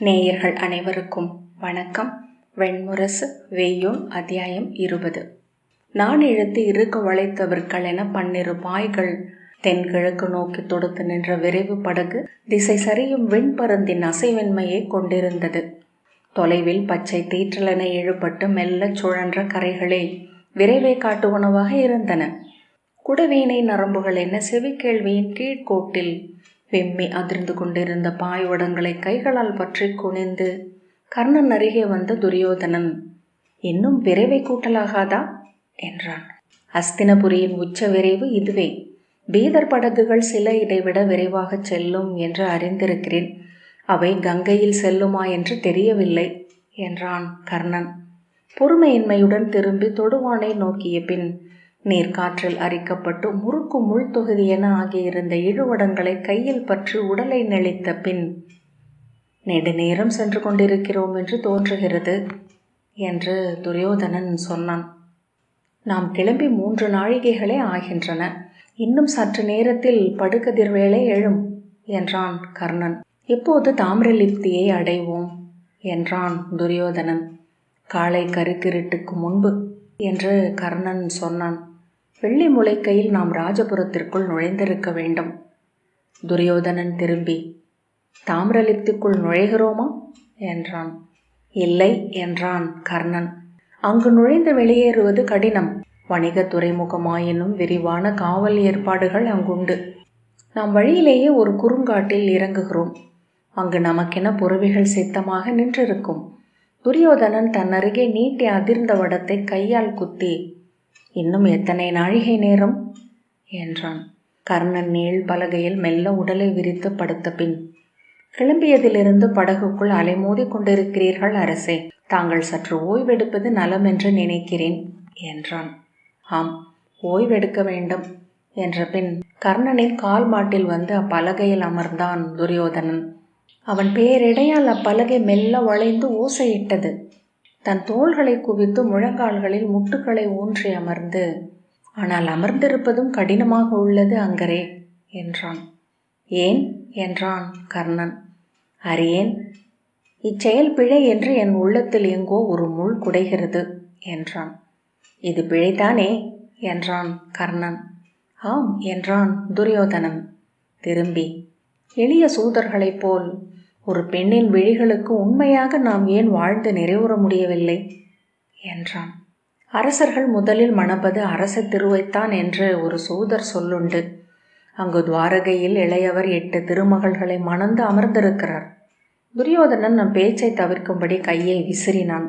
நேயர்கள் அனைவருக்கும் வணக்கம். வெண்முரசு வெய்யோன் அத்தியாயம் 20. நான் இழுத்து இறுக்க வளைத்தவர்கள் என 12 பாய்கள் தென்கிழக்கு நோக்கி தொடுத்து நின்ற விரைவு படகு திசை சரியும் விண்பருந்தின் அசைவின்மையை கொண்டிருந்தது. தொலைவில் பச்சை தீற்றலென இழுபட்டு மெல்ல சுழன்ற கரைகளே விரைவை காட்டுவனவாக இருந்தன. குடவீணை நரம்புகள் என செவிக்கேள்வியின் கீழ்கோட்டில் வெம்மி அதிர்ந்து கொண்டிருந்த பாய்வடங்களை கைகளால் பற்றி குனிந்து கர்ணன் அருகே வந்த துரியோதனன், இன்னும் விரைவை கூட்டலாகாதா என்றான். அஸ்தினபுரியின் உச்ச விரைவு இதுவே. பீதர் படகுகள் சில இதைவிட விரைவாக செல்லும் என்று அறிந்திருக்கிறேன். அவை கங்கையில் செல்லுமா என்று தெரியவில்லை என்றான் கர்ணன். பொறுமையின்மையுடன் திரும்பி தொடுவானை நோக்கிய பின் நீர்காற்றில் அரிக்கப்பட்டு முறுக்கு முள் தொகுதி என ஆகியிருந்த இழுவடங்களை கையில் பற்றி உடலை நெளித்த பின், நெடுநேரம் சென்று கொண்டிருக்கிறோம் என்று தோன்றுகிறது என்று துரியோதனன் சொன்னான். நாம் கிளம்பி 3 நாழிகைகளே ஆகின்றன. இன்னும் சற்று நேரத்தில் படுகதிர் வேளை எழும் என்றான் கர்ணன். எப்போது தாமிரலிப்தியை அடைவோம் என்றான் துரியோதனன். காலை கருக்கிருட்டுக்கு முன்பு என்று கர்ணன் சொன்னான். வெள்ளி முளைக்கையில் நாம் ராஜபுரத்திற்குள் நுழைந்திருக்க வேண்டும். துரியோதனன் திரும்பி, தாமிரலிப்திக்குள் நுழைகிறோமா என்றான். இல்லை என்றான் கர்ணன். அங்கு நுழைந்து வெளியேறுவது கடினம். வணிக துறைமுகமாயினும் விரிவான காவல் ஏற்பாடுகள் அங்குண்டு. நாம் வழியிலேயே ஒரு குறுங்காட்டில் இறங்குகிறோம். அங்கு நமக்கென புறவிகள் சித்தமாக நின்றிருக்கும். துரியோதனன் தன்னருகே நீட்டி அதிர்ந்த வடத்தை கையால் குத்தி, இன்னும் எத்தனை நாழிகை நேரம் என்றான். கர்ணன் நீள் பலகையில் மெல்ல உடலை விரித்து படுத்த பின், கிளம்பியதிலிருந்து படகுக்குள் அலைமோதி கொண்டிருக்கிறீர்கள் அரசே. தாங்கள் சற்று ஓய்வெடுப்பது நலம் என்று நினைக்கிறேன் என்றான். ஆம், ஓய்வெடுக்க வேண்டும் என்ற பின் கர்ணனின் கால் மாட்டில் வந்து அப்பலகையில் அமர்ந்தான் துரியோதனன். அவன் பேரிடையால் அப்பலகை மெல்ல வளைந்து ஓசையிட்டது. தன் தோள்களை குவித்து முழங்கால்களில் முட்டுக்களை ஊன்றி அமர்ந்து, ஆனால் அமர்ந்திருப்பதும் கடினமாக உள்ளது அங்கரே என்றான். ஏன் என்றான் கர்ணன். அறியேன், இச்செயல் பிழை என்று என் உள்ளத்தில் எங்கோ ஒரு முள் குடைகிறது என்றான். இது பிழைத்தானே என்றான் கர்ணன். ஆம் என்றான் துரியோதனன். திரும்பி, எளிய சூதர்களைப் போல் ஒரு பெண்ணின் விழிகளுக்கு உண்மையாக நாம் ஏன் வாழ்ந்து நிறைவுற முடியவில்லை என்றான். அரசர்கள் முதலில் மணப்பது அரச திருவைத்தான் என்று ஒரு சூதர் சொல்லுண்டு. அங்கு துவாரகையில் இளையவர் 8 திருமகள்களை மணந்து அமர்ந்திருக்கிறார். துரியோதனன் நம் பேச்சை தவிர்க்கும்படி கையை விசிறினான்.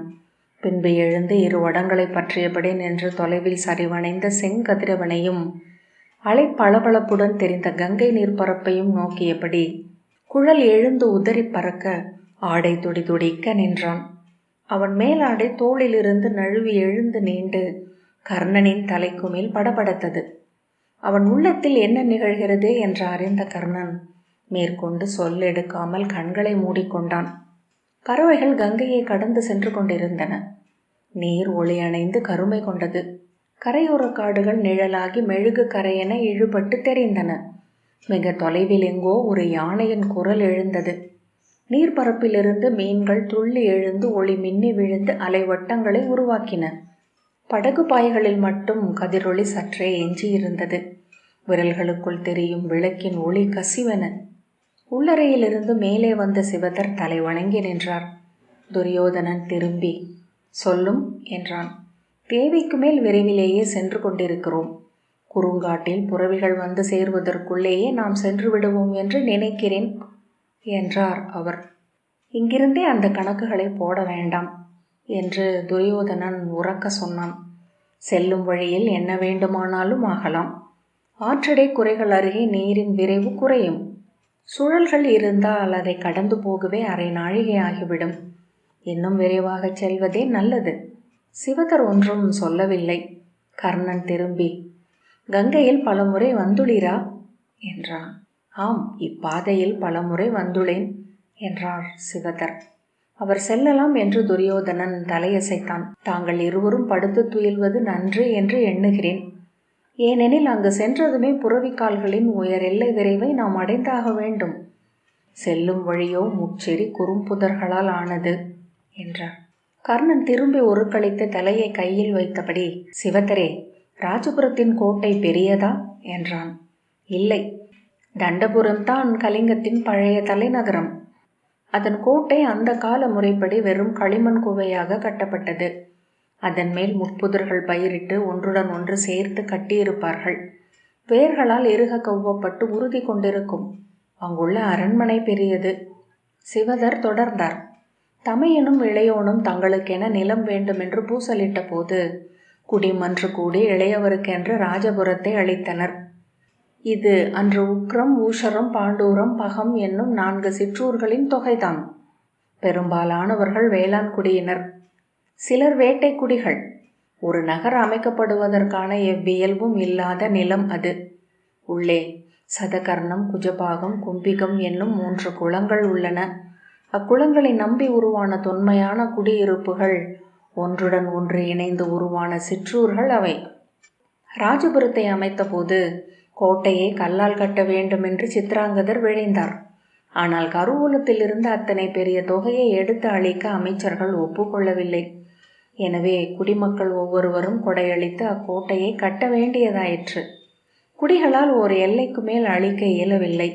பின்பு எழுந்து 2 வடங்களை பற்றியபடி நின்று தொலைவில் சரிவணைந்த செங்கதிரவனையும் அலை பளபளப்புடன் தெரிந்த கங்கை நீர்ப்பரப்பையும் நோக்கியபடி குழல் எழுந்து உதறி பறக்க ஆடை துடி துடிக்க நின்றான். அவன் மேலாடை தோளிலிருந்து நழுவி எழுந்து நீண்டு கர்ணனின் தலைக்கு மேல் படபடத்தது. அவன் உள்ளத்தில் என்ன நிகழ்கிறது என்று அறிந்த கர்ணன் மேற்கொண்டு சொல்லெடுக்காமல் கண்களை மூடிக்கொண்டான். பறவைகள் கங்கையை கடந்து சென்று கொண்டிருந்தன. நீர் ஒளி அணைந்து கருமை கொண்டது. கரையோர காடுகள் நிழலாகி மெழுகு கரையென இழுபட்டு தெரிந்தன. மிக தொலைவில் எங்கோ ஒரு யானையின் குரல் எழுந்தது. நீர்பரப்பிலிருந்து மீன்கள் துள்ளி எழுந்து ஒளி மின்னி விழுந்து அலைவட்டங்களை உருவாக்கின. படகு பாய்களில் மட்டும் கதிரொளி சற்றே எஞ்சியிருந்தது. விரல்களுக்குள் தெரியும் விளக்கின் ஒளி கசிவன. உள்ளறையிலிருந்து மேலே வந்த சிவதர் தலை வணங்கி நின்றார். துரியோதனன் திரும்பி, சொல்லும் என்றான். தேவைக்கு மேல் விரைவிலேயே சென்று கொண்டிருக்கிறோம். குறுங்காட்டில் புறவிகள் வந்து சேர்வதற்குள்ளேயே நாம் சென்று விடுவோம் என்று நினைக்கிறேன் என்றார் அவர். இங்கிருந்தே அந்த கணக்குகளை போட வேண்டாம் என்று துரியோதனன் உரக்க சொன்னான். செல்லும் வழியில் என்ன வேண்டுமானாலும் ஆகலாம். ஆற்றடை குறைகள் அருகே நீரின் விரைவு குறையும். சுழல்கள் இருந்தால் அதை கடந்து போகவே அரை நாழிகை ஆகிவிடும். இன்னும் விரைவாக செல்வதே நல்லது. சிவதர் ஒன்றும் சொல்லவில்லை. கர்ணன் திரும்பி, கங்கையில் பலமுறை வந்துளீரா என்றான். ஆம், இப்பாதையில் பலமுறை வந்துளேன் என்றார் சிவதர். அவர் செல்லலாம் என்று துரியோதனன் தலையசைத்தான். தாங்கள் இருவரும் படுத்து துயில்வது நன்று என்று எண்ணுகிறேன். ஏனெனில் அங்கு சென்றதுமே புறவிக்கால்களின் உயர் எல்லை விரைவை நாம் அடைந்தாக வேண்டும். செல்லும் வழியோ முச்செறி குறும்புதர்களால் ஆனது என்றார். கர்ணன் திரும்பி ஒரு கழித்து தலையை கையில் வைத்தபடி, சிவதரே, ராஜபுரத்தின் கோட்டை பெரியதா என்றான். இல்லை, தண்டபுரம்தான் கலிங்கத்தின் பழைய தலைநகரம். அதன் கோட்டை அந்த கால முறைப்படி வெறும் களிமண் குவையாக கட்டப்பட்டது. அதன் மேல் முட்புதர்கள் பயிரிட்டு ஒன்றுடன் ஒன்று சேர்த்து கட்டியிருப்பார்கள். வேர்களால் இறுக கவ்வப்பட்டு உறுதி கொண்டிருக்கும். அங்குள்ள அரண்மனை பெரியது. சிவதர் தொடர்ந்தார். தமையனும் இளையோனும் தங்களுக்கென நிலம் வேண்டுமென்று பூசலிட்ட போது குடிமன்று கூடி இளையவருக்கென்று ராஜபுரத்தை அளித்தனர். இது அன்று உக்ரம், ஊஷரம், பாண்டூரம், பகம் என்னும் 4 சிற்றூர்களின் தொகைதான். பெரும்பாலானவர்கள் வேளாண் குடியினர். சிலர் வேட்டை குடிகள். ஒரு நகர் அமைக்கப்படுவதற்கான எவ்வியல்பும் இல்லாத நிலம் அது. உள்ளே சதகர்ணம், குஜபாகம், கும்பிகம் என்னும் 3 குளங்கள் உள்ளன. அக்குளங்களை நம்பி உருவான தொன்மையான குடியிருப்புகள், ஒன்றுடன் ஒன்று இணைந்து உருவான சிற்றூர்கள் அவை. ராஜபுரத்தை அமைத்த போது கோட்டையை கல்லால் கட்ட வேண்டுமென்று சித்ராங்கதர் விழைந்தார். ஆனால் கருவூலத்திலிருந்து அத்தனை பெரிய தொகையை எடுத்து அளிக்க அமைச்சர்கள் ஒப்புக்கொள்ளவில்லை. எனவே குடிமக்கள் ஒவ்வொருவரும் கொடையளித்து அக்கோட்டையை கட்ட வேண்டியதாயிற்று. குடிகளால் ஒரு எல்லைக்கு மேல் அழிக்க இயலவில்லை.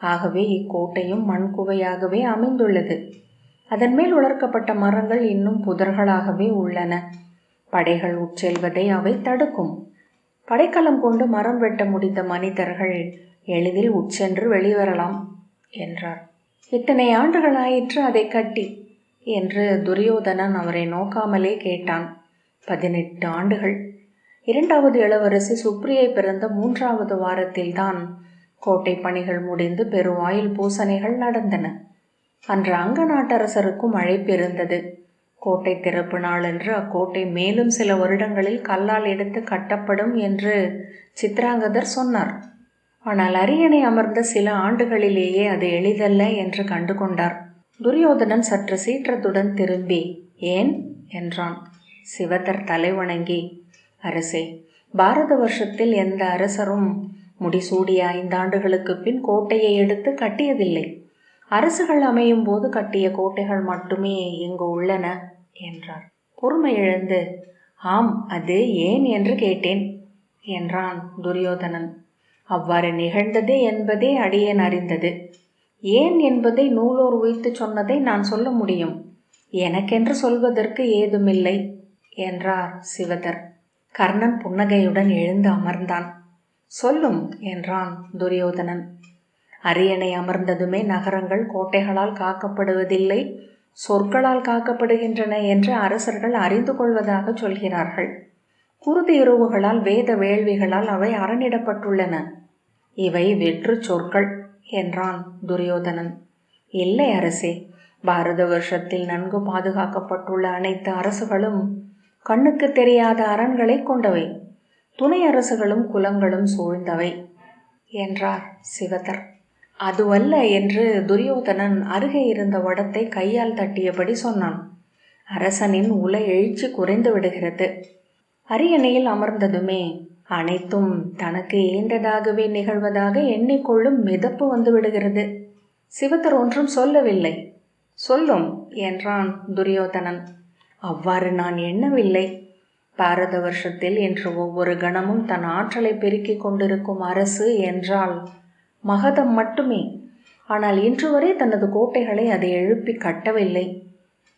ஆகவே இக்கோட்டையும் மண்குவையாகவே அமைந்துள்ளது. அதன் மேல் வளர்க்கப்பட்ட மரங்கள் இன்னும் புதர்களாகவே உள்ளன. படைகள் உட்செல்வதை அவை தடுக்கும். படைக்கலம் கொண்டு மரம் வெட்ட முடிந்த மனிதர்கள் எளிதில் உட்சென்று வெளிவரலாம் என்றார். இத்தனை ஆண்டுகளாயிற்று அதை கட்டி என்று துரியோதனன் அவரை நோக்காமலே கேட்டான். 18 ஆண்டுகள். 2வது இளவரசி சுப்ரியை பிறந்த 3வது வாரத்தில்தான் கோட்டை பணிகள் முடிந்து பெருவாயில் பூசணைகள் நடந்தன. அன்று அங்க நாட்டரசருக்கும் அழைப்பிருந்தது. கோட்டை திறப்பு நாளன்று அக்கோட்டை மேலும் சில வருடங்களில் கல்லால் எடுத்து கட்டப்படும் என்று சித்ராங்கதர் சொன்னார். ஆனால் அரியணை அமர்ந்த சில ஆண்டுகளிலேயே அது எளிதல்ல என்று கண்டு கொண்டார். துரியோதனன் சற்று சீற்றத்துடன் திரும்பி, ஏன் என்றான். சிவதர் தலை வணங்கி, அரசே, பாரத வருஷத்தில் எந்த அரசரும் முடிசூடிய 5 ஆண்டுகளுக்கு பின் கோட்டையை எடுத்து கட்டியதில்லை. அரசுகள் அமையும் போது கட்டிய கோட்டைகள் மட்டுமே இங்கு உள்ளன என்றார். பொறுமை இழந்து, ஆம், அது ஏன் என்று கேட்டேன் என்றான் துரியோதனன். அவ்வாறு நிகழ்ந்தது என்பதே அடியேன் அறிந்தது. ஏன் என்பதை நூலோர் உய்த்து சொன்னதை நான் சொல்ல முடியும். எனக்கென்று சொல்வதற்கு ஏதுமில்லை என்றார் சிவதர். கர்ணன் புன்னகையுடன் எழுந்து அமர்ந்தான். சொல்லும் என்றான் துரியோதனன். அரியணை அமர்ந்ததுமே நகரங்கள் கோட்டைகளால் காக்கப்படுவதில்லை, சொற்களால் காக்கப்படுகின்றன என்று அரசர்கள் அறிந்து கொள்வதாக சொல்கிறார்கள். குருதி இரவுகளால் வேத வேள்விகளால் அவை அரணிடப்பட்டுள்ளன. இவை வெற்று சொற்கள் என்றான் துரியோதனன். இல்லை அரசே, பாரத வருஷத்தில் நன்கு பாதுகாக்கப்பட்டுள்ள அனைத்து அரசுகளும் கண்ணுக்கு தெரியாத அரண்களை கொண்டவை. துணை அரசுகளும் குலங்களும் சூழ்ந்தவை என்றார் சிவதர். அதுவல்ல என்று துரியோதனன் அருகே இருந்த வடத்தை கையால் தட்டியபடி சொன்னான். அரசனின் உல எழுச்சி குறைந்து விடுகிறது. அரியணையில் அமர்ந்ததுமே அனைத்தும் தனக்கு ஏந்ததாகவே நிகழ்வதாக எண்ணிக்கொள்ளும் மிதப்பு வந்து விடுகிறது. சிவதர் ஒன்றும் சொல்லவில்லை. சொல்லும் என்றான் துரியோதனன். அவ்வாறு நான் எண்ணவில்லை. பாரத வருஷத்தில் இன்று ஒவ்வொரு கணமும் தன் ஆற்றலை பெருக்கிக் கொண்டிருக்கும் அரசு என்றால் மகதம் மட்டுமே. ஆனால் இன்று வரை தனது கோட்டைகளை அதை எழுப்பி கட்டவில்லை.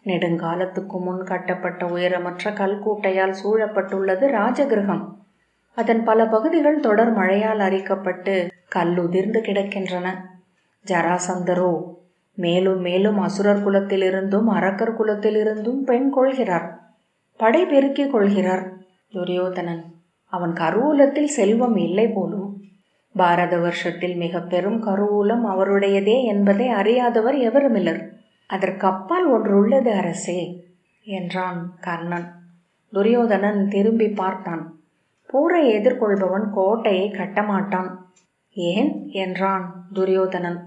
நெடுங்காலத்துக்கு முன் கட்டப்பட்ட உயரமற்ற கல்கோட்டையால் சூழப்பட்டுள்ளது ராஜகிரகம். அதன் பல பகுதிகள் தொடர் மழையால் அரிக்கப்பட்டு கல்லுதிர்ந்து கிடக்கின்றன. ஜராசந்தரோ மேலும் மேலும் அசுரர் குலத்திலிருந்தும் அரக்கர் குலத்திலிருந்தும் பெண் கொள்கிறார், படை பெருக்கிக் கொள்கிறார். துரியோதனன், அவன் கருவூலத்தில் செல்வம் இல்லை போலும். பாரத வருஷத்தில் மிக பெரும் கருவூலம் அவருடையதே என்பதை அறியாதவர் எவருமில்லர். அதற்கு அப்பால் ஒன்று உள்ளது அரசே என்றான் கர்ணன். துரியோதனன் திரும்பி பார்த்தான். போரை எதிர்கொள்பவன் கோட்டையை கட்டமாட்டான். ஏன் என்றான் துரியோதனன்.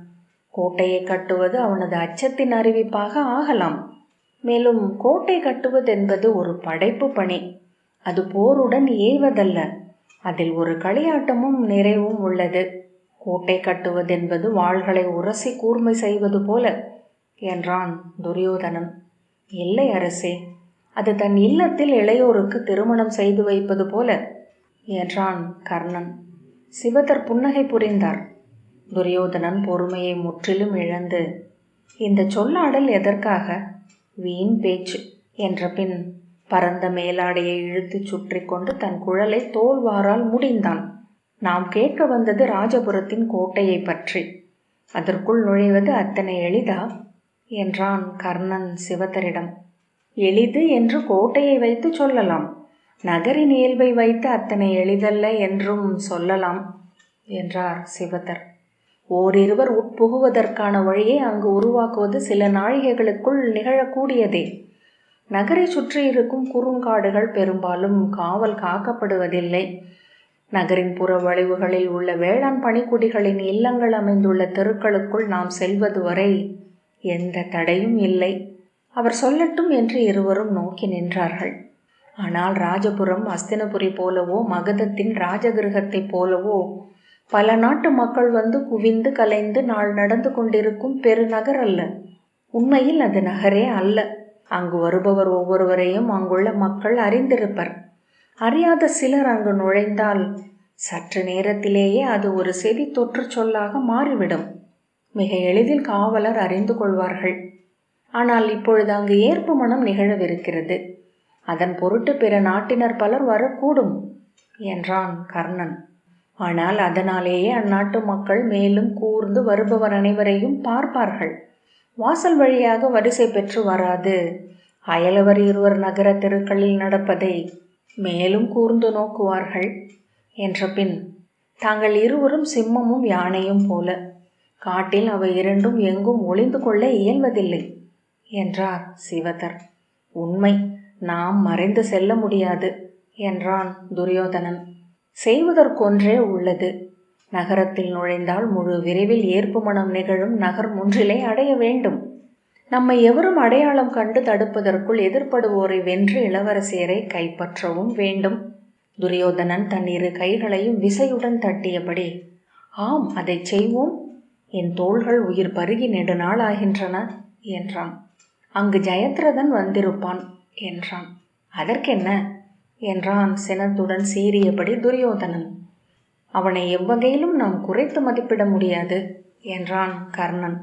கோட்டையை கட்டுவது அவனது அச்சத்தின் அறிவிப்பாக ஆகலாம். மேலும் கோட்டை கட்டுவதென்பது ஒரு படைப்பு பணி. அது போருடன் ஏய்வதல்ல. அதில் ஒரு களியாட்டமும் நிறைவும் உள்ளது. கோட்டை கட்டுவதென்பது வாள்களை உரசி கூர்மை செய்வது போல என்றான் துரியோதனன். இல்லை அரசே, அது தன் இல்லத்தில் இளையோருக்கு திருமணம் செய்து வைப்பது போல என்றான் கர்ணன். சிவதர் புன்னகை புரிந்தார். துரியோதனன் பொறுமையை முற்றிலும் இழந்து, இந்த சொல்லாடல் எதற்காக, வீண் பேச்சு என்ற பின் பரந்த மேலாடையை இழுத்து சுற்றி கொண்டு தன் குழலை தோல்வாரால் முடிந்தான். நாம் கேட்க வந்தது ராஜபுரத்தின் கோட்டையை பற்றி. அதற்குள் நுழைவது அத்தனை எளிதா என்றான் கர்ணன் சிவதரிடம். எளிது என்று கோட்டையை வைத்து சொல்லலாம், நகரின் இயல்பை வைத்து அத்தனை எளிதல்ல என்றும் சொல்லலாம் என்றார் சிவதர். ஓரிருவர் உட்புகுவதற்கான வழியை அங்கு உருவாக்குவது சில நாழிகைகளுக்குள் நிகழக்கூடியதே. நகரை சுற்றி இருக்கும் குறுங்காடுகள் பெரும்பாலும் காவல் காக்கப்படுவதில்லை. நகரின் புற வளைவுகளில் உள்ள வேளாண் பணிக்குடிகளின் இல்லங்கள் அமைந்துள்ள தெருக்களுக்குள் நாம் செல்வது வரை எந்த தடையும் இல்லை. அவர் சொல்லட்டும் என்று இருவரும் நோக்கி நின்றார்கள். ஆனால் ராஜபுரம் அஸ்தினபுரி போலவோ மகதத்தின் ராஜகிருகத்தைப் போலவோ பல நாட்டு மக்கள் வந்து குவிந்து கலைந்து நாள் நடந்து கொண்டிருக்கும் பெருநகர் அல்ல. உண்மையில் அது நகரே அல்ல. அங்கு வருபவர் ஒவ்வொருவரையும் அங்குள்ள மக்கள் அறிந்திருப்பர். அறியாத சிலர் அங்கு நுழைந்தால் சற்று நேரத்திலேயே அது ஒரு செவி தொற்று சொல்லாக மாறிவிடும். மிக எளிதில் காவலர் அறிந்து கொள்வார்கள். ஆனால் இப்பொழுது அங்கு ஏற்பு மனம் நிகழவிருக்கிறது. அதன் பொருட்டு பிற நாட்டினர் பலர் வரக்கூடும் என்றான் கர்ணன். ஆனால் அதனாலேயே அந்நாட்டு மக்கள் மேலும் கூர்ந்து வருபவர் அனைவரையும் பார்ப்பார்கள். வாசல் வழியாக வரிசை பெற்று வராது அயலவர் இருவர் நகர தெருக்களில் நடப்பதை மேலும் கூர்ந்து நோக்குவார்கள் என்ற பின், தாங்கள் இருவரும் சிம்மமும் யானையும் போல, காட்டில் அவை இரண்டும் எங்கும் ஒளிந்து கொள்ள இயல்வதில்லை என்றார் சிவதர். உண்மை, நாம் மறைந்து செல்ல முடியாது என்றான் துரியோதனன். செய்வதற்கொன்றே உள்ளது. நகரத்தில் நுழைந்தால் முழு விரைவில் ஏற்பு மனம் நிகழும் நகர் முன்றிலை அடைய வேண்டும். நம்மை எவரும் அடையாளம் கண்டு தடுப்பதற்குள் எதிர்ப்படுவோரை வென்று இளவரசியரை கைப்பற்றவும் வேண்டும். துரியோதனன் தன் இரு கைகளையும் விசையுடன் தட்டியபடி, ஆம், அதை செய்வோம். என் தோள்கள் உயிர் பருகி நெடுநாளாகின்றன என்றான். அங்கு ஜெயத்ரதன் வந்திருப்பான் என்றான். அதற்கென்ன என்றான் சினத்துடன் சீறியபடி துரியோதனன். அவனை எவ்வகையிலும் நாம் குறைத்து மதிப்பிட முடியாது என்றான் கர்ணன்.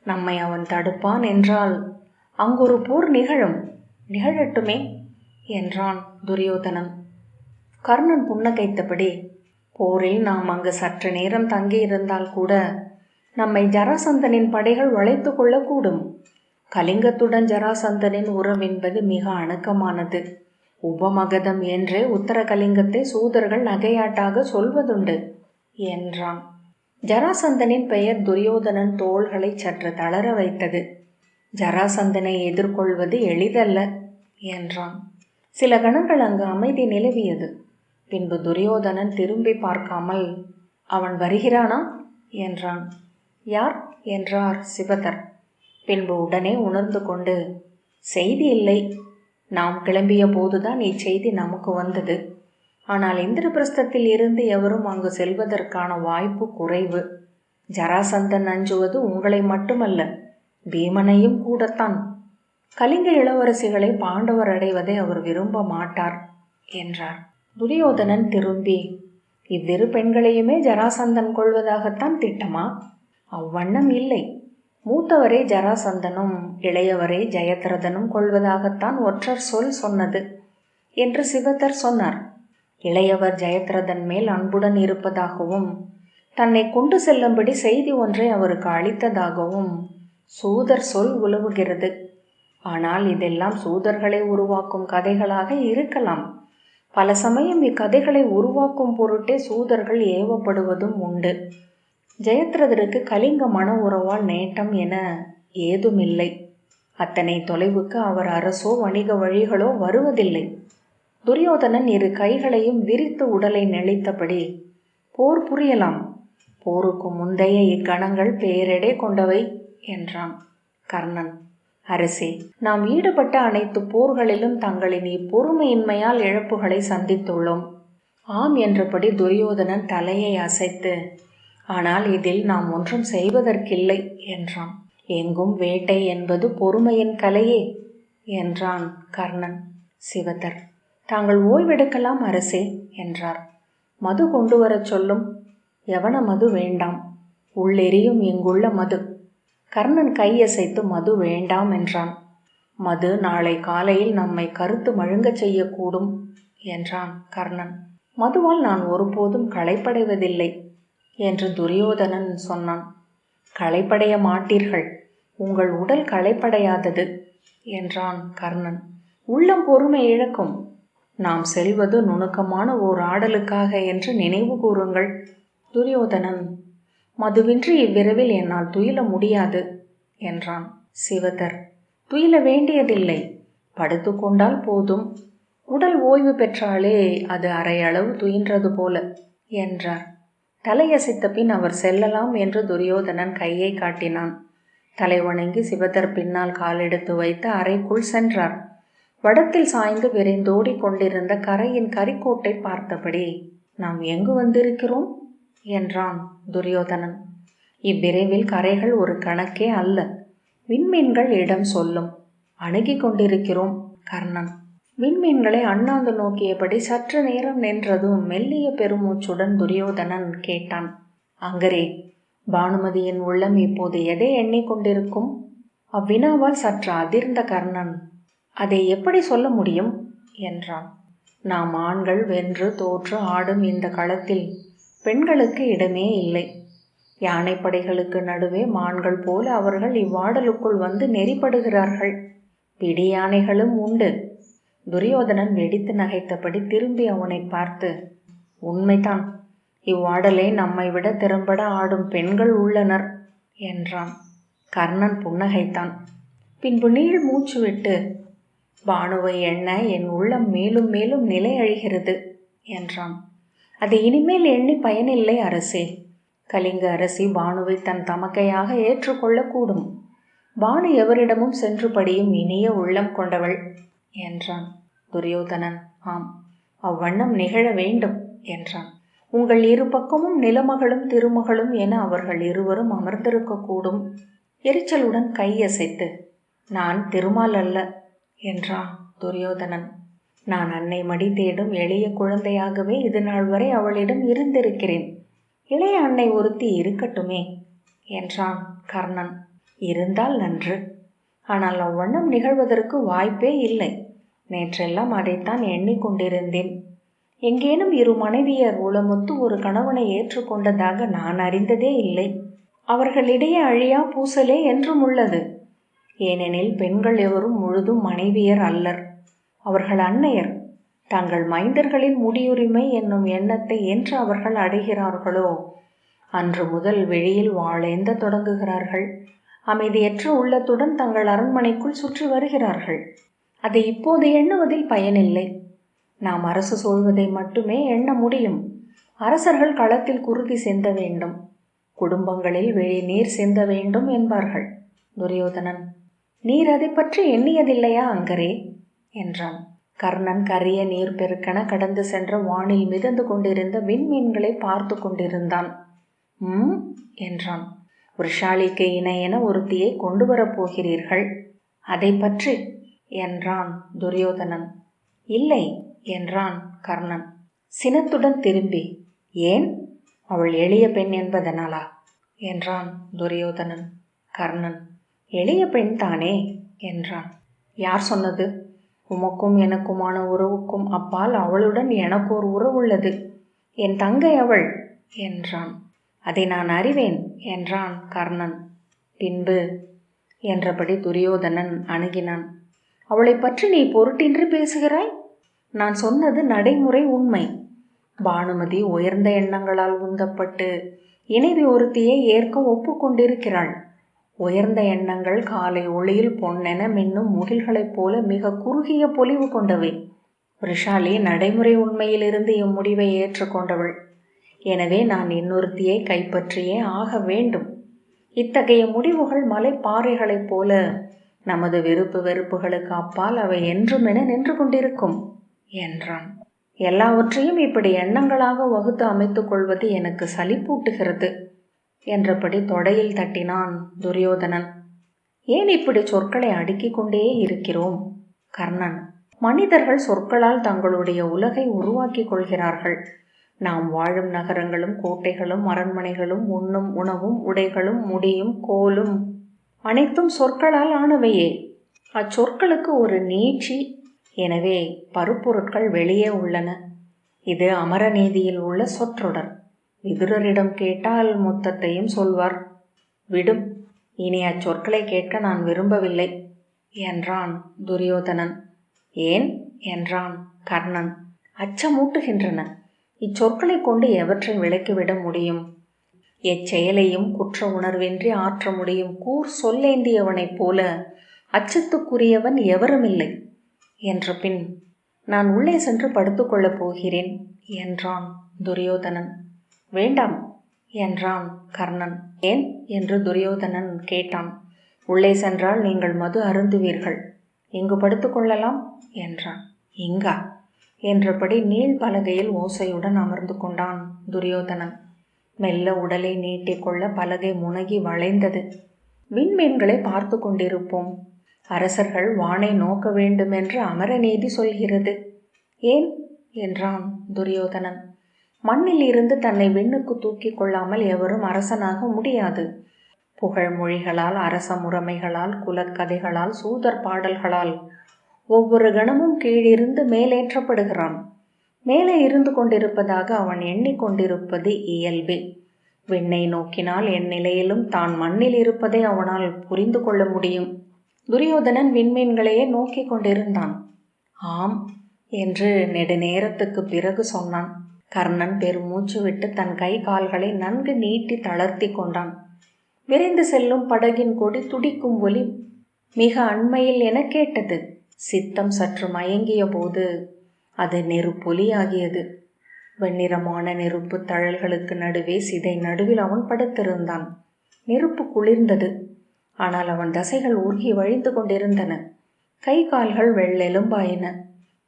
நம்மை அவன் தடுப்பான் என்றால் அங்கொரு போர் நிகழும். நிகழட்டுமே என்றான் துரியோதனன். கர்ணன் புன்னகைத்தபடி, போரில் நாம் அங்கு சற்று நேரம் தங்கியிருந்தால் கூட நம்மை ஜராசந்தனின் படைகள் வளைத்து கொள்ளக்கூடும். கலிங்கத்துடன் ஜராசந்தனின் உறவு என்பது மிக அணுக்கமானது. உபமகதம் என்றே உத்தர கலிங்கத்தை சூதர்கள் நகையாட்டாக சொல்வதுண்டு என்றான். ஜராசந்தனின் பெயர் துரியோதனன் தோள்களை சற்று தளர வைத்தது. ஜராசந்தனை எதிர்கொள்வது எளிதல்ல என்றான். சில கணங்கள் அங்கு அமைதி நிலவியது. பின்பு துரியோதனன் திரும்பி பார்க்காமல், அவன் வருகிறானா என்றான். யார் என்றார் சிவதர். பின்பு உடனே உணர்ந்து கொண்டு, செய்தி இல்லை. நாம் கிளம்பிய போதுதான் இச்செய்தி நமக்கு வந்தது. ஆனால் இந்திரபிரஸ்தத்தில் இருந்து எவரும் அங்கு செல்வதற்கான வாய்ப்பு குறைவு. ஜராசந்தன் அஞ்சுவது உங்களை மட்டுமல்ல, பீமனையும் கூடத்தான். கலிங்க இளவரசிகளை பாண்டவர் அடைவதை அவர் விரும்ப மாட்டார் என்றார். துரியோதனன் திரும்பி, இவ்விரு பெண்களையுமே ஜராசந்தன் கொள்வதாகத்தான் திட்டமா? அவ்வண்ணம் இல்லை. மூத்தவரை ஜராசந்தனும் இளையவரை ஜெயத்ரதனும் கொள்வதாகத்தான் ஒற்றர் சொல் சொன்னது என்று சிவதர் சொன்னார். இளையவர் ஜெயத்ரதன் மேல் அன்புடன் இருப்பதாகவும் தன்னை கொண்டு செல்லும்படி செய்தி ஒன்றை அவருக்கு அளித்ததாகவும் சூதர் சொல் உலவுகிறது. ஆனால் இதெல்லாம் சூதர்களை உருவாக்கும் கதைகளாக இருக்கலாம். பல சமயம் இக்கதைகளை உருவாக்கும் பொருட்டே சூதர்கள் ஏவப்படுவதும் உண்டு. ஜெயத்ரதருக்கு கலிங்க மன உறவால் நேட்டம் என ஏதுமில்லை. அத்தனை தொலைவுக்கு அவர் அரசோ வணிக வழிகளோ வருவதில்லை. துரியோதனன் இரு கைகளையும் விரித்து உடலை நெளித்தபடி, போர் புரியலாம். போருக்கு முந்தைய இக்கணங்கள் பேரெடை கொண்டவை என்றான். கர்ணன், அரசே, நாம் ஈடுபட்ட அனைத்து போர்களிலும் தங்களின் இப்பொறுமையின்மையால் இழப்புகளை சந்தித்துள்ளோம். ஆம் என்றபடி துரியோதனன் தலையை அசைத்து, ஆனால் இதில் நாம் ஒன்றும் செய்வதற்கில்லை என்றான். எங்கும் வேட்டை என்பது பொறுமையின் கலையே என்றான் கர்ணன். சிவதர், தாங்கள் ஓய்வெடுக்கலாம் அரசே என்றார். மது கொண்டு வரச் சொல்லும். யவன மது வேண்டாம், உள்ளெரியும் இங்குள்ள மது. கர்ணன் கையசைத்து மது வேண்டாம் என்றான். மது நாளை காலையில் நம்மை கருத்து மழுங்கச் செய்யக்கூடும் என்றான் கர்ணன். மதுவால் நான் ஒருபோதும் களைப்படைவதில்லை என்று துரியோதனன் சொன்னான். களைப்படைய மாட்டீர்கள், உங்கள் உடல் களைப்படையாதது என்றான் கர்ணன். உள்ளம் பொறுமை இழக்கும். நாம் செல்வது நுணுக்கமான ஓர் ஆடலுக்காக என்று நினைவு கூறுங்கள். துரியோதனன், மதுவின்றி இவ்விரவில் என்னால் துயில முடியாது என்றான். சிவதர், துயில வேண்டியதில்லை, படுத்து கொண்டால் போதும். உடல் ஓய்வு பெற்றாலே அது அரையளவு துயின்றது போல என்றார். தலையசைத்த பின் அவர் செல்லலாம் என்று துரியோதனன் கையை காட்டினான். தலைவணங்கி சிவதர் பின்னால் காலெடுத்து வைத்து அறைக்குள் சென்றார். வடத்தில் சாய்ந்து விரைந்தோடி கொண்டிருந்த கரையின் கரிக்கோட்டை பார்த்தபடி, நாம் எங்கு வந்திருக்கிறோம் என்றான் துரியோதனன். இவ்விரைவில் கரைகள் ஒரு கணக்கே அல்ல, விண்மீன்கள் இடம் சொல்லும். அணுகி கொண்டிருக்கிறோம். கர்ணன் விண்மீன்களை அண்ணாந்து நோக்கியபடி சற்று நேரம் நின்றதும் மெல்லிய பெருமூச்சுடன் துரியோதனன் கேட்டான். அங்கரே, பானுமதியின் உள்ளம் இப்போது எதை எண்ணிக்கொண்டிருக்கும்? அவ்வினாவால் சற்று அதிர்ந்த கர்ணன், அதை எப்படி சொல்ல முடியும் என்றான். நாம் ஆண்கள் வென்று தோற்று ஆடும் இந்த களத்தில் பெண்களுக்கு இடமே இல்லை. யானைப்படைகளுக்கு நடுவே மான்கள் போல அவர்கள் இவ்வாடலுக்குள் வந்து நெறிப்படுகிறார்கள். பிடி யானைகளும் உண்டு. துரியோதனன் வெடித்து நகைத்தபடி திரும்பி அவனை பார்த்து, உண்மைதான், இவ்வாடலை நம்மை விட திறம்பட ஆடும் பெண்கள் உள்ளனர் என்றான். கர்ணன் புன்னகைத்தான். பின்பு நீள் மூச்சு விட்டு, பானுவை எண்ண என் உள்ளம் மேலும் மேலும் நிலை அழிகிறது என்றான். அதை இனிமேல் எண்ணி பயனில்லை அரசே. கலிங்க அரசி பானுவை தன் தமக்கையாக ஏற்றுக்கொள்ளக்கூடும். பானு எவரிடமும் சென்று படியும் இனிய உள்ளம் கொண்டவள் என்றான். துரியோதனன், ஆம், அவ்வண்ணம் நிகழ வேண்டும் என்றான். உங்கள் இரு பக்கமும் நிலமகளும் திருமகளும் என அவர்கள் இருவரும் அமர்ந்திருக்கக்கூடும். எரிச்சலுடன் கையசைத்து, நான் திருமால் அல்ல என்றான் துரியோதனன். நான் அன்னை மடி தேடும் எளிய குழந்தையாகவே இது நாள் வரை அவளிடம் இருந்திருக்கிறேன். இளைய அன்னை ஒருத்தி இருக்கட்டுமே என்றான் கர்ணன். இருந்தால் நன்று. ஆனால் அவ்வண்ணம் நிகழ்வதற்கு வாய்ப்பே இல்லை. நேற்றெல்லாம் அதைத்தான் எண்ணிக்கொண்டிருந்தேன். எங்கேனும் இரு மனைவியர் உளமொத்து ஒரு கணவனை ஏற்றுக்கொண்டதாக நான் அறிந்ததே இல்லை. அவர்களிடையே அழியா பூசலே என்றும் உள்ளது. ஏனெனில் பெண்கள் எவரும் முழுதும் மனைவியர் அல்லர். அவர்கள் அன்னையர். தங்கள் மைந்தர்களின் முடியுரிமை என்னும் எண்ணத்தை என்று அவர்கள் அடைகிறார்களோ அன்று முதல் வெளியில் வாழேந்த தொடங்குகிறார்கள். அமைதியற்ற உள்ளத்துடன் தங்கள் அரண்மனைக்குள் சுற்றி வருகிறார்கள். அதை இப்போது எண்ணுவதில் பயனில்லை. நாம் அரசு சொல்வதை மட்டுமே எண்ண முடியும். அரசர்கள் களத்தில் குருதி சிந்த வேண்டும், குடும்பங்களில் வெளி நீர் சிந்த வேண்டும் என்பார்கள். துரியோதனன், நீர் அதை பற்றி எண்ணியதில்லையா அங்கரே என்றான். கர்ணன் கரிய நீர் பெருக்கென கடந்து சென்ற வானில் மிதந்து கொண்டிருந்த விண்மீன்களை பார்த்து கொண்டிருந்தான். என்றான். விஷாலிக்கு இணையென ஒருத்தியை கொண்டு வரப்போகிறீர்கள், அதை பற்றி என்றான் துரியோதனன். இல்லை என்றான் கர்ணன் சினத்துடன் திரும்பி. ஏன்? அவள் எளிய பெண் என்பதனாலா என்றான் துரியோதனன். கர்ணன், எளிய பெண் தானே என்றான். யார் சொன்னது? உமக்கும் எனக்குமான உறவுக்கும் அப்பால் அவளுடன் எனக்கு ஒரு உறவுள்ளது. என் தங்கை அவள் என்றான். அதை நான் அறிவேன் என்றான் கர்ணன். பின்பு என்றபடி துரியோதனன் அணுகினான். அவளை பற்றி நீ பொருட்டின்றி பேசுகிறாய். நான் சொன்னது நடைமுறை உண்மை. பானுமதி உயர்ந்த எண்ணங்களால் உந்தப்பட்டு இணைவி ஒருத்தியை ஏற்க ஒப்புக்கொண்டிருக்கிறாள். உயர்ந்த எண்ணங்கள் காலை ஒளியில் பொன்னென மின்னும் முகில்களைப் போல மிக குறுகிய பொலிவு கொண்டவை. விஷாலி நடைமுறை உண்மையிலிருந்து இம்முடிவை ஏற்றுக்கொண்டவள். எனவே நான் இன்னொருத்தியை கைப்பற்றியே ஆக வேண்டும். இத்தகைய முடிவுகள் மலைப்பாறைகளைப் போல நமது விருப்பு வெறுப்புகளுக்கு அப்பால் அவை என்றுமென நின்று கொண்டிருக்கும் என்றான். எல்லாவற்றையும் இப்படி எண்ணங்களாக வகுத்து அமைத்துக் கொள்வது எனக்கு சலிப்பூட்டுகிறது என்றபடி தொடையில் தட்டினான் துரியோதனன். ஏன் இப்படி சொற்களை அடுக்கிக் கொண்டே இருக்கிறோம்? கர்ணன். மனிதர்கள் சொற்களால் தங்களுடைய உலகை உருவாக்கிக் கொள்கிறார்கள். நாம் வாழும் நகரங்களும் கோட்டைகளும் அரண்மனைகளும் உண்ணும் உணவும் உடைகளும் முடியும் கோலும் அனைத்தும் சொற்களால் ஆனவையே. அச்சொற்களுக்கு ஒரு நீட்சி, எனவே பருப்பொருட்கள் வெளியே உள்ளன. இது அமரநீதியில் உள்ள சொற்றொடர். விதுரரிடம் கேட்டால் மொத்தத்தையும் சொல்வார். விடும், இனி அச்சொற்களை கேட்க நான் விரும்பவில்லை என்றான் துரியோதனன். ஏன் என்றான் கர்ணன். அச்சமூட்டுகின்றன. இச்சொற்களை கொண்டு எவற்றை விளக்கிவிட முடியும்? எச்செயலையும் குற்ற உணர்வின்றி ஆற்ற முடியும் கூர் சொல்லேந்தியவனைப் போல அச்சத்துக்குரியவன் எவருமில்லை என்ற பின் நான் உள்ளே சென்று படுத்துக்கொள்ளப் போகிறேன் என்றான் துரியோதனன். வேண்டாம் என்றான் கர்ணன். ஏன் என்று துரியோதனன் கேட்டான். உள்ளே சென்றால் நீங்கள் மது அருந்துவீர்கள், இங்கு படுத்துக்கொள்ளலாம் என்றான். இங்கா என்றபடி நீள் பலகையில் ஓசையுடன் அமர்ந்து கொண்டான் துரியோதனன். மெல்ல உடலை நீட்டிக்கொள்ள பலகை முனகி வளைந்தது. விண்மீன்களை பார்த்து கொண்டிருப்போம். அரசர்கள் வானை நோக்க வேண்டுமென்று அமரநீதி சொல்கிறது. ஏன் என்றான் துரியோதனன். மண்ணில் இருந்து தன்னை விண்ணுக்கு தூக்கி கொள்ளாமல் எவரும் அரசனாக முடியாது. புகழ்மொழிகளால், அரச முறைமைகளால், குலக்கதைகளால், சூதர் பாடல்களால் ஒவ்வொரு கணமும் கீழிருந்து மேலேற்றப்படுகிறான். மேலே இருந்து கொண்டிருப்பதாக அவன் எண்ணிக்கொண்டிருப்பது இயல்பே. விண்ணை நோக்கினால் என் நிலையிலும் தான் மண்ணில் இருப்பதை அவனால் புரிந்து கொள்ள முடியும். துரியோதனன் விண்மீன்களையே நோக்கி கொண்டிருந்தான். ஆம் என்று நெடுநேரத்துக்கு பிறகு சொன்னான். கர்ணன் பெருமூச்சு விட்டு தன் கை கால்களை நன்கு நீட்டி தளர்த்தி கொண்டான். விரைந்து செல்லும் படகின் கொடி துடிக்கும் ஒலி மிக அண்மையில் என கேட்டது. சித்தம் சற்று மயங்கிய போது அது நெருப்பொலியாகியது. வெண்ணிறமான நெருப்பு தழல்களுக்கு நடுவே சிதை நடுவில் அவன் படுத்திருந்தான். நெருப்பு குளிர்ந்தது. ஆனால் அவன் தசைகள் உருகி வழிந்து கொண்டிருந்தன. கை கால்கள் வெள்ளெலும்பாயின.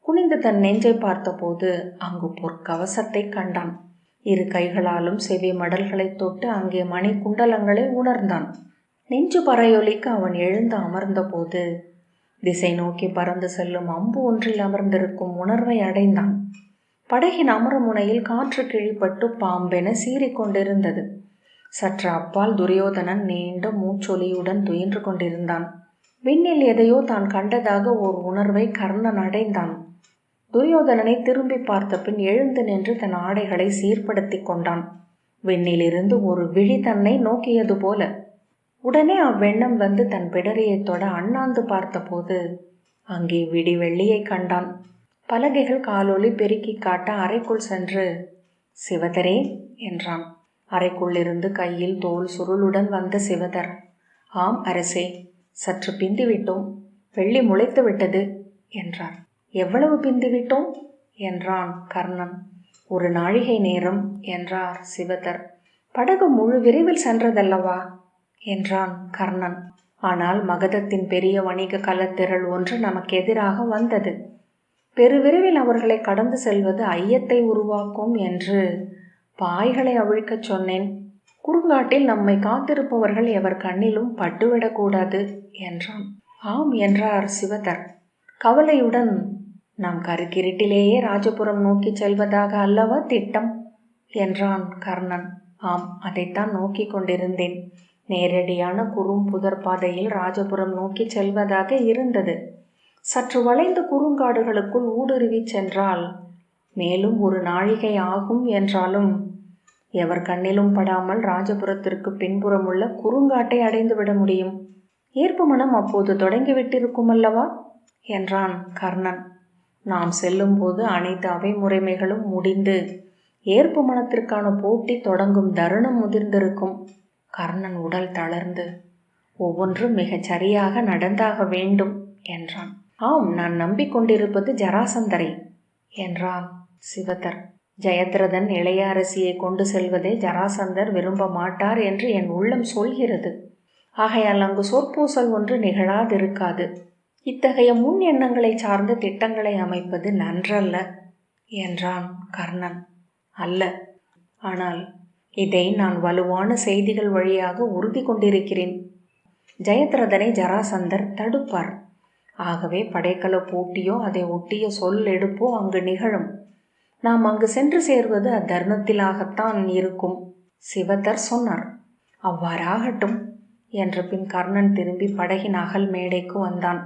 குனிந்து தன் நெஞ்சை பார்த்தபோது அங்கு பொற்கவசத்தை கண்டான். இரு கைகளாலும் செவி மடல்களை தொட்டு அங்கே மணி குண்டலங்களை உணர்ந்தான். நெஞ்சு பறையொலிக்கு அவன் எழுந்து அமர்ந்த போது திசை நோக்கி பறந்து செல்லும் அம்பு ஒன்றில் அமர்ந்திருக்கும் உணர்வை அடைந்தான். படகின் அமரமுனையில் காற்று கிழிப்பட்டு பாம்பென சீறிக்கொண்டிருந்தது. சற்று அப்பால் துரியோதனன் நீண்ட மூச்சொலியுடன் துயின்று கொண்டிருந்தான். விண்ணில் எதையோ தான் கண்டதாக ஓர் உணர்வை கர்ணன் அடைந்தான். துரியோதனனை திரும்பி பார்த்த பின் எழுந்து நின்று தன் ஆடைகளை சீர்படுத்தி கொண்டான். விண்ணிலிருந்து ஒரு விழி தன்னை நோக்கியது போல. உடனே அவ்வெண்ணம் வந்து தன் பிடரியை தொட அண்ணாந்து பார்த்தபோது அங்கே விடிவெள்ளியை கண்டான். பலகைகள் காலொலி பெருக்கி காட்ட அறைக்குள் சென்று சிவதரே என்றான். அறைக்குள்ளிருந்து கையில் தோல் சுருளுடன் வந்த சிவதர், ஆம் அரசே, சற்று பிந்திவிட்டோம், வெள்ளி முளைத்து விட்டது என்றார். எவ்வளவு பிந்திவிட்டோம் என்றான் கர்ணன். ஒரு நாழிகை நேரம் என்றார் சிவதர். படகு முழு விரைவில் சென்றதல்லவா என்றான் கர்ணன். ஆனால் மகதத்தின் பெரிய வணிக கலத்திரள் ஒன்று நமக்கு எதிராக வந்தது. பெருவிரைவில் அவர்களை கடந்து செல்வது ஐயத்தை உருவாக்கும் என்று பாய்களை அவிழ்க்கச் சொன்னேன். குறுங்காட்டில் நம்மை காத்திருப்பவர்கள் எவர் கண்ணிலும் பட்டுவிடக்கூடாது என்றான். ஆம் என்றார் சிவதர் கவலையுடன். நாம் கருக்கிருட்டிலேயே ராஜபுரம் நோக்கி செல்வதாக அல்லவா திட்டம் என்றான் கர்ணன். ஆம், அதைத்தான் நோக்கி கொண்டிருந்தேன். நேரடியான குறும் புதர் பாதையில் ராஜபுரம் நோக்கி செல்வதாக இருந்தது. சற்று வளைந்த குறுங்காடுகளுக்குள் ஊடுருவி சென்றால் மேலும் ஒரு நாழிகை ஆகும் என்றாலும் எவர் கண்ணிலும் படாமல் ராஜபுரத்திற்கு பின்புறம் உள்ள குறுங்காட்டை அடைந்து விட முடியும். ஏற்பு மனம் அப்போது தொடங்கிவிட்டிருக்கும் அல்லவா என்றான் கர்ணன். நாம் செல்லும் போது அனைத்து அவை முறைமைகளும் முடிந்து ஏற்பு மனத்திற்கான போட்டி தொடங்கும் தருணம் முதிர்ந்திருக்கும். கர்ணன் உடல் தளர்ந்து, ஒவ்வொன்றும் மிகச் சரியாக நடந்தாக வேண்டும் என்றான். ஆம், நான் நம்பிக்கொண்டிருப்பது ஜராசந்தரை என்றான் சிவதர். ஜெயத்ரதன் இளைய அரசியை கொண்டு செல்வதை ஜராசந்தர் விரும்ப மாட்டார் என்று என் உள்ளம் சொல்கிறது. ஆகையால் அங்கு சொற்பூசல் ஒன்று நிகழாதிருக்காது. இத்தகைய முன் எண்ணங்களை சார்ந்த திட்டங்களை அமைப்பது நன்றல்ல என்றான் கர்ணன். அல்ல, ஆனால் இதை நான் வலுவான செய்திகள் வழியாக உறுதி கொண்டிருக்கிறேன். ஜெயத்ரதனை ஜராசந்தர் தடுப்பார். ஆகவே படைக்கல போட்டியோ அதை ஒட்டிய சொல் எடுப்போ அங்கு நிகழும். நாம் அங்கு சென்று சேர்வது அத்தருணத்திலாகத்தான் இருக்கும். சிவதர் சொன்னார். அவ்வாறாகட்டும் என்ற பின் கர்ணன் திரும்பி படகின் அகல் மேடைக்கு வந்தான்.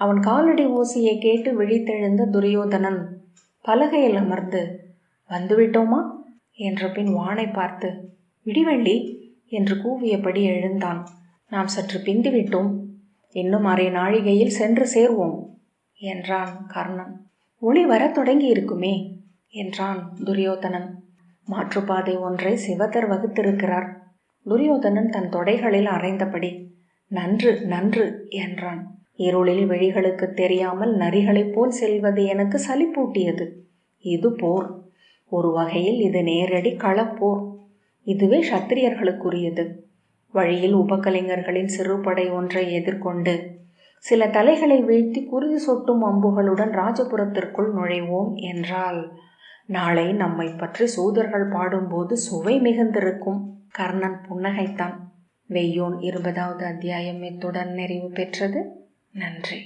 அவன் காலடி ஓசையை கேட்டு விழித்தெழுந்த துரியோதனன் பலகையில் அமர்ந்து வந்துவிட்டோமா என்ற பின் வானை பார்த்து விடிவெள்ளி என்று கூவியபடி எழுந்தான். நாம் சற்று பிந்திவிட்டோம், இன்னும் அரை நாழிகையில் சென்று சேர்வோம் என்றான் கர்ணன். ஒளி வரத் தொடங்கி இருக்குமே என்றான் துரியோதனன். மாற்றுப்பாதை ஒன்றை சிவதர் வகுத்திருக்கிறார். துரியோதனன் தன் தொடைகளில் அரைந்தபடி நன்று நன்று என்றான். இருளில் விழிகளுக்கு தெரியாமல் நரிகளைப் போல் செல்வது எனக்கு சலிப்பூட்டியது. இது போர். ஒரு வகையில் இது நேரடி களப்போர். இதுவே சத்திரியர்களுக்குரியது. வழியில் உபகலைஞர்களின் சிறுபடை ஒன்றை எதிர்கொண்டு சில தலைகளை வீழ்த்தி குருதி சொட்டும் அம்புகளுடன் ராஜபுரத்திற்குள் நுழைவோம் என்றால் நாளை நம்மை பற்றி சூதர்கள் பாடும்போது சுவை மிகுந்திருக்கும். கர்ணன் புன்னகைத்தான். வெய்யோன் 20வது அத்தியாயம் இத்துடன் நிறைவு பெற்றது. நன்றி.